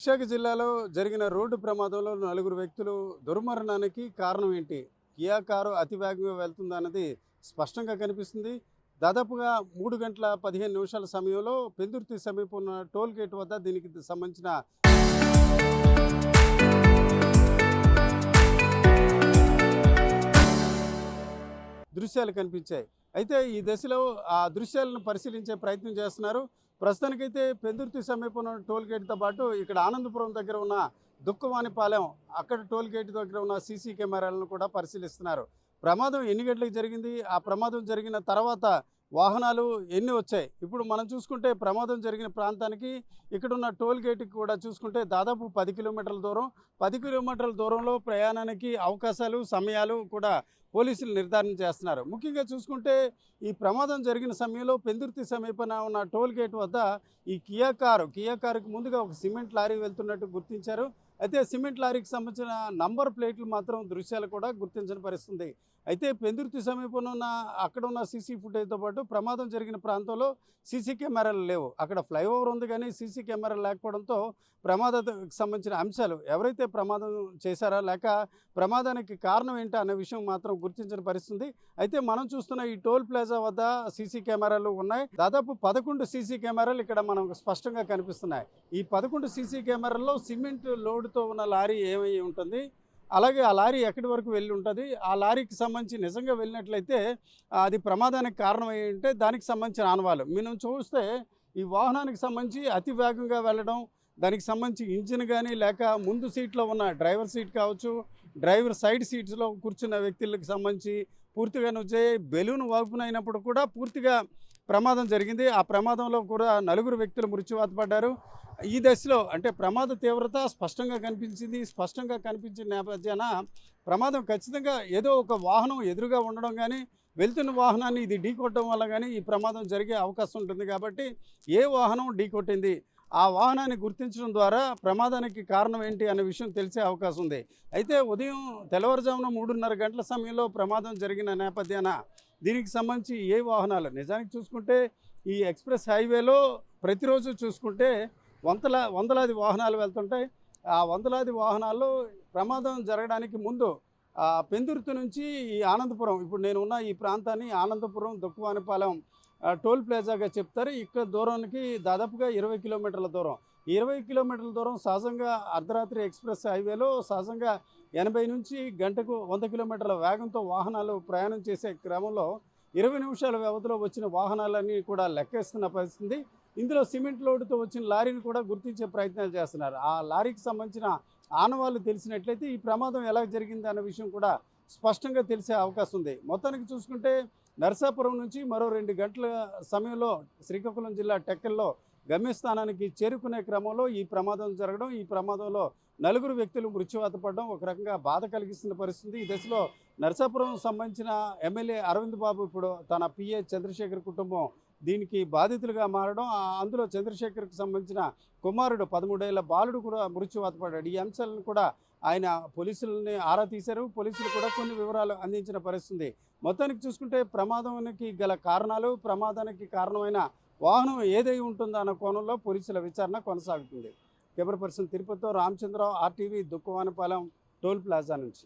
విశాఖ జిల్లాలో జరిగిన రోడ్డు ప్రమాదంలో నలుగురు వ్యక్తులు దుర్మరణానికి కారణం ఏంటి? కియా కారు అతి వేగంగా వెళ్తుందన్నది స్పష్టంగా కనిపిస్తుంది. దాదాపుగా 3 గంటల 15 నిమిషాల సమయంలో పెందుర్తి సమీపం ఉన్న టోల్ గేట్ వద్ద దీనికి సంబంధించిన దృశ్యాలు కనిపించాయి. అయితే ఈ దశలో ఆ దృశ్యాలను పరిశీలించే ప్రయత్నం చేస్తున్నారు. ప్రస్తుతానికైతే పెందుర్తి సమీపంలో టోల్ గేట్‌తో పాటు ఇక్కడ ఆనందపురం దగ్గర ఉన్న దుక్కవానిపాలెం అక్కడ టోల్ గేట్ దగ్గర ఉన్న సీసీ కెమెరాలను కూడా పరిశీలిస్తున్నారు. ప్రమాదం ఎన్ని గంటలకు జరిగింది? ఆ ప్రమాదం జరిగిన తర్వాత వాహనాలు ఎన్ని వచ్చాయి? ఇప్పుడు మనం చూసుకుంటే ప్రమాదం జరిగిన ప్రాంతానికి ఇక్కడున్న టోల్ గేట్‌కి కూడా చూసుకుంటే దాదాపు 10 కిలోమీటర్ల దూరం. 10 కిలోమీటర్ల దూరంలో ప్రయాణానికి అవకాశాలు, సమయాలు కూడా పోలీసులు నిర్ధారణ చేస్తున్నారు. ముఖ్యంగా చూసుకుంటే ఈ ప్రమాదం జరిగిన సమయంలో పెందుర్తి సమీపన ఉన్న టోల్ గేట్ వద్ద ఈ కియా కారుకి ముందుగా ఒక సిమెంట్ లారీ వెళ్తున్నట్టు గుర్తించారు. అయితే సిమెంట్ లారీకి సంబంధించిన నంబర్ ప్లేట్లు మాత్రం దృశ్యాలు కూడా గుర్తించని పరిస్థితుంది. అయితే పెందుర్తి సమీపంలో ఉన్న అక్కడ ఉన్న సీసీ ఫుటేజ్తో పాటు ప్రమాదం జరిగిన ప్రాంతంలో సీసీ కెమెరాలు లేవు. అక్కడ ఫ్లైఓవర్ ఉంది కానీ సీసీ కెమెరాలు లేకపోవడంతో ప్రమాదానికి సంబంధించిన అంశాలు ఎవరైతే ప్రమాదం చేశారా లేక ప్రమాదానికి కారణం ఏంటా అనే విషయం మాత్రం గుర్తించిన పరిస్థితుంది. అయితే మనం చూస్తున్న ఈ టోల్ ప్లాజా వద్ద సీసీ కెమెరాలు ఉన్నాయి. దాదాపు 11 సీసీ కెమెరాలు ఇక్కడ మనకు స్పష్టంగా కనిపిస్తున్నాయి. ఈ 11 సీసీ కెమెరాల్లో సిమెంట్ లోడ్తో ఉన్న లారీ ఏమై ఉంటుంది, అలాగే ఆ లారీ ఎక్కడి వరకు వెళ్ళి ఉంటుంది, ఆ లారీకి సంబంధించి నిజంగా వెళ్ళినట్లయితే అది ప్రమాదానికి కారణం అయి ఉంటే దానికి సంబంధించిన ఆనవాళ్ళు మనం చూస్తే ఈ వాహనానికి సంబంధించి అతి వేగంగా వెళ్ళడం, దానికి సంబంధించి ఇంజిన్ కానీ లేక ముందు సీట్లో ఉన్న డ్రైవర్ సీట్ కావచ్చు, డ్రైవర్ సైడ్ సీట్స్లో కూర్చున్న వ్యక్తులకు సంబంధించి పూర్తిగా నువ్వు బెలూన్ ఓపెన్ అయినప్పుడు కూడా పూర్తిగా ప్రమాదం జరిగింది. ఆ ప్రమాదంలో కూడా నలుగురు వ్యక్తులు మృత్యువాత పడ్డారు. ఈ దశలో అంటే ప్రమాద తీవ్రత స్పష్టంగా కనిపించిన నేపథ్యాన ప్రమాదం ఖచ్చితంగా ఏదో ఒక వాహనం ఎదురుగా ఉండడం కానీ వెళ్తున్న వాహనాన్ని ఇది ఢీకొట్టడం వల్ల కానీ ఈ ప్రమాదం జరిగే అవకాశం ఉంటుంది. కాబట్టి ఏ వాహనం ఢీకొట్టింది, ఆ వాహనాన్ని గుర్తించడం ద్వారా ప్రమాదానికి కారణం ఏంటి అనే విషయం తెలిసే అవకాశం ఉంది. అయితే ఉదయం తెల్లవారుజామున 3:30 గంటల సమయంలో ప్రమాదం జరిగిన నేపథ్యాన దీనికి సంబంధించి ఏ వాహనాలు నిజానికి చూసుకుంటే ఈ ఎక్స్ప్రెస్ హైవేలో ప్రతిరోజు చూసుకుంటే వందలాది వాహనాలు వెళ్తుంటాయి. ఆ వందలాది వాహనాల్లో ప్రమాదం జరగడానికి ముందు పెందుర్తి నుంచి ఈ ఆనందపురం, ఇప్పుడు నేను ఉన్న ఈ ప్రాంతాన్ని ఆనందపురం దుక్కవానిపాలెం టోల్ ప్లాజాగా చెప్తారు. ఇక్కడ దూరానికి దాదాపుగా 20 కిలోమీటర్ల దూరం. 20 కిలోమీటర్ల దూరం సహజంగా అర్ధరాత్రి ఎక్స్ప్రెస్ హైవేలో సహజంగా 80 నుంచి గంటకు 100 కిలోమీటర్ల వేగంతో వాహనాలు ప్రయాణం చేసే క్రమంలో 20 నిమిషాల వ్యవధిలో వచ్చిన వాహనాలన్నీ కూడా లెక్కేస్తున్న పరిస్థితి. ఇందులో సిమెంట్ లోడ్తో వచ్చిన లారీని కూడా గుర్తించే ప్రయత్నాలు చేస్తున్నారు. ఆ లారీకి సంబంధించిన ఆనవాళ్ళు తెలిసినట్లయితే ఈ ప్రమాదం ఎలా జరిగింది అన్న విషయం కూడా స్పష్టంగా తెలిసే అవకాశం ఉంది. మొత్తానికి చూసుకుంటే నరసాపురం నుంచి మరో 2 గంటల సమయంలో శ్రీకాకుళం జిల్లా టెక్కల్లో గమ్యస్థానానికి చేరుకునే క్రమంలో ఈ ప్రమాదం జరగడం, ఈ ప్రమాదంలో నలుగురు వ్యక్తులు మృత్యువాత పడడం ఒక రకంగా బాధ కలిగిస్తున్న పరిస్థితి. ఈ దశలో నరసాపురం సంబంధించిన ఎమ్మెల్యే అరవింద్ బాబు ఇప్పుడు తన పిఏ చంద్రశేఖర్ కుటుంబం దీనికి బాధితులుగా మారడం, అందులో చంద్రశేఖర్కి సంబంధించిన కుమారుడు 13 ఏళ్ల బాలుడు కూడా మృత్యువాత పడ్డాడు. ఈ అంశాలను కూడా ఆయన పోలీసులని ఆరా తీశారు. పోలీసులు కూడా కొన్ని వివరాలు అందించిన పరిస్థితి. మొత్తానికి చూసుకుంటే ప్రమాదానికి గల కారణాలు, ప్రమాదానికి కారణమైన వాహనం ఏదై ఉంటుందో అన్న కోణంలో పోలీసుల విచారణ కొనసాగుతుంది. కెమెరా పర్సన్ తిరుపతితో Ramachandrarao, RTV, Dukkavanipalem toll plaza నుంచి.